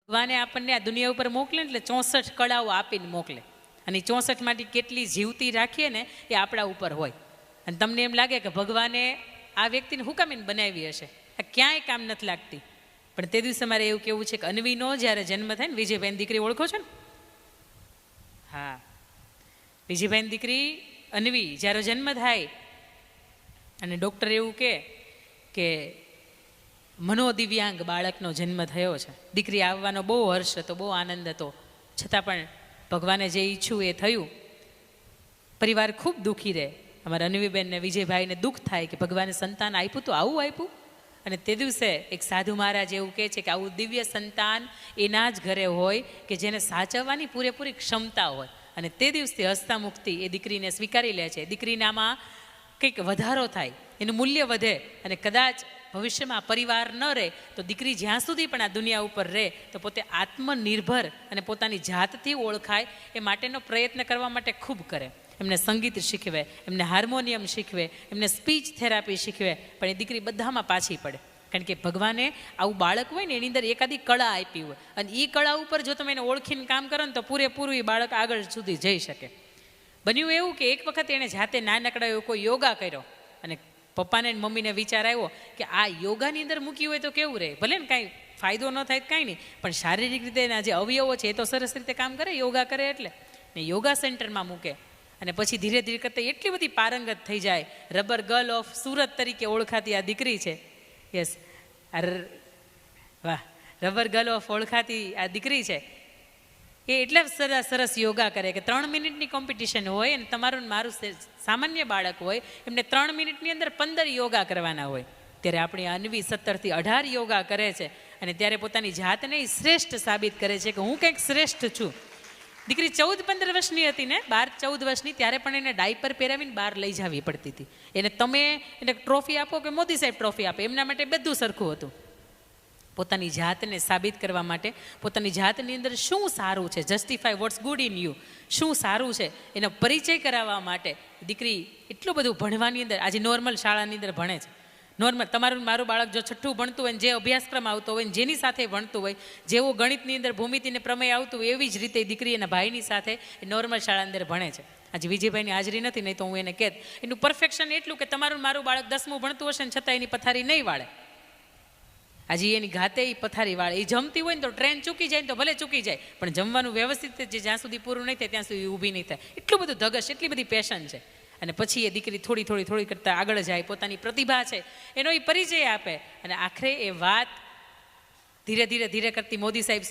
ભગવાને આપણને આ દુનિયા ઉપર મોકલે એટલે 64 કળાઓ આપીને મોકલે, અને 64 માંથી કેટલી જીવતી રાખીએ ને એ આપણા ઉપર હોય. અને તમને એમ લાગે કે ભગવાને આ વ્યક્તિને હું કામ એને બનાવી હશે, આ ક્યાંય કામ નથી લાગતી. પણ તે દિવસે મારે એવું કેવું છે કે અન્વીનો જ્યારે જન્મ થાય ને, વિજયભાઈની દીકરી ઓળખો છો ને? હા, વિજયભાઈની દીકરી અન્વી જ્યારે જન્મ થાય અને ડૉક્ટર એવું કે મનોદિવ્યાંગ બાળકનો જન્મ થયો છે. દીકરી આવવાનો બહુ હર્ષ હતો, બહુ આનંદ હતો, છતાં પણ ભગવાને જે ઈચ્છું એ થયું. પરિવાર ખૂબ દુઃખી રહે. અમારા અન્વીબેનને વિજયભાઈને દુઃખ થાય કે ભગવાને સંતાન આપ્યું તો આવું આપ્યું. અને તે દિવસે એક સાધુ મહારાજ એવું કહે છે કે આવું દિવ્ય સંતાન એના જ ઘરે હોય કે જેને સાચવવાની પૂરેપૂરી ક્ષમતા હોય. અને તે દિવસથી હસતા મુક્તિ એ દીકરીને સ્વીકારી લે છે. દીકરીનામાં કંઈક વધારો થાય, એનું મૂલ્ય વધે, અને કદાચ ભવિષ્યમાં પરિવાર ન રહે તો દીકરી જ્યાં સુધી પણ આ દુનિયા ઉપર રહે તો પોતે આત્મનિર્ભર અને પોતાની જાતથી ઓળખાય એ માટેનો પ્રયત્ન કરવા માટે ખૂબ કરે. એમને સંગીત શીખવે, એમને હાર્મોનિયમ શીખવે, એમને સ્પીચ થેરાપી શીખવે, પણ એ દીકરી બધામાં પાછી પડે. કારણ કે ભગવાને આવું બાળક હોય ને એની અંદર એકાદી કળા આપી હોય, અને એ કળા ઉપર જો તમે એને ઓળખીને કામ કરો ને તો પૂરેપૂરું એ બાળક આગળ સુધી જઈ શકે. બન્યું એવું કે એક વખત એણે જાતે નાનકડા એવો કોઈ યોગા કર્યો, અને પપ્પાને મમ્મીને વિચાર આવ્યો કે આ યોગાની અંદર મૂકી હોય તો કેવું રહે. ભલે ને કાંઈ ફાયદો ન થાય કાંઈ નહીં, પણ શારીરિક રીતે એના જે અવયવો છે એ તો સરસ રીતે કામ કરે, યોગા કરે એટલે. ને યોગા સેન્ટરમાં મૂકે, અને પછી ધીરે ધીરે કરતાં એટલી બધી પારંગત થઈ જાય. રબર ગર્લ ઓફ સુરત તરીકે ઓળખાતી આ દીકરી છે. યસ, વાહ, રબર ગર્લ ઓફ ઓળખાતી આ દીકરી છે. એ એટલા સરસ યોગા કરે કે 3 મિનિટની કોમ્પિટિશન હોય, અને તમારું મારું સામાન્ય બાળક હોય એમને 3 મિનિટની અંદર 15 યોગા કરવાના હોય. ત્યારે આપણી અન્વી 17 થી 18 યોગા કરે છે, અને ત્યારે પોતાની જાતને શ્રેષ્ઠ સાબિત કરે છે કે હું કંઈક શ્રેષ્ઠ છું. દીકરી 14-15 વર્ષની હતી ને, 12-14 વર્ષની, ત્યારે પણ એને ડાયપર પહેરાવીને બહાર લઈ જવી પડતી હતી. એને તમે એને ટ્રોફી આપો કે મોદી સાહેબ ટ્રોફી આપે, એમના માટે બધું સરખું હતું. પોતાની જાતને સાબિત કરવા માટે, પોતાની જાતની અંદર શું સારું છે, justify what's good in you, શું સારું છે એનો પરિચય કરાવવા માટે દીકરી એટલું બધું ભણવાની અંદર, આજે નોર્મલ શાળાની અંદર ભણે છે. નોર્મલ તમારું મારું બાળક જો 6ઠ્ઠું ભણતું હોય, જે અભ્યાસક્રમ આવતો હોય, જેની સાથે ભણતું હોય, જેવો ગણિતની અંદર ભૂમિતિને પ્રમેય આવતું હોય, એવી જ રીતે દીકરી એના ભાઈની સાથે એ નોર્મલ શાળાની અંદર ભણે છે. આજે વિજયભાઈની હાજરી નથી, નહીં તો હું એને કહેત એનું પરફેક્શન એટલું કે તમારું મારું બાળક 10મું ભણતું હશે ને છતાં એની પથારી નહીં વાળે. આજે એની ઘાતે એ પથારી વાળે. એ જમતી હોય ને તો ટ્રેન ચૂકી જાય ને તો ભલે ચૂકી જાય, પણ જમવાનું વ્યવસ્થિત જ્યાં સુધી પૂરું નહીં થાય ત્યાં સુધી ઊભી નહીં થાય. એટલું બધું ધગશ, એટલી બધી પેશન છે. અને પછી એ દીકરી થોડી કરતાં આગળ જાય, પોતાની પ્રતિભા છે એનો એ પરિચય આપે, અને આખરે એ વાત ધીરે ધીરે કરતી મોદી સાહેબ